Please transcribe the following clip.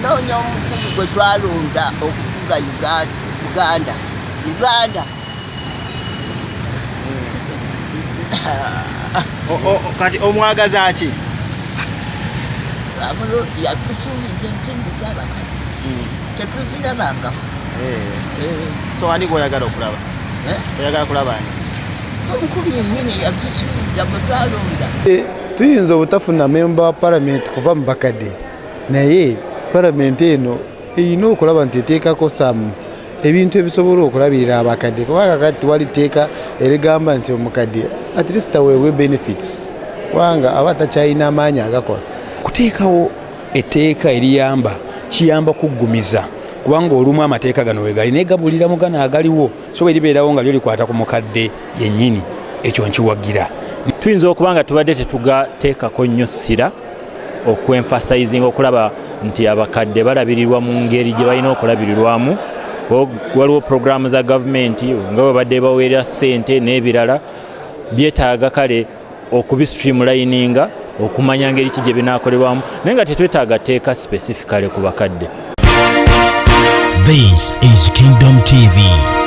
noonya omukugu gwe twalonda okuvuga Uganda. Kati omwagaza ki? Yatusuubiza ensimbi z'abakadde tetuzirabangako. So ani gw'oyagala okulaba? Oyagala kulaba ani? Omukulu yennyini yatusuubiza gwe twalonda. Tuyinza obutafuna memba wa palamenti kuva mu bakadde, naye palamenti eno erina okulaba nti eteekako samu ebintu ebisobola okulabirira abakadde, kubanga kati wali tteeka erigamba nti omukadde at least aweebwe benefits kubanga aba takyalina amaanyi agakola. Kuteekawo etteeka eriyamba kiyamba kuggumiza, kubanga olumu amateeka gano we gali negabulira mu gano agaliwo, so bwe libeerawo nga lyo likwata ku mukadde yennyini, ekyo nkiwagira. Tuyinza okuba nga tubadde tetugateekako nnyo ssira okwenfasizing okulaba nti abakadde balabirirwa mu ngeri gye balina okulabirirwamu. Waliwo programu za gavumenti nga bwe badde baweera ssente n'ebirala, byetaaga kale okubistreamlininga okumanya ngeri ki gye binaakolebwamu, naye nga tetwetaaga teeka specifically ku bakadde. This is Kingdom TV.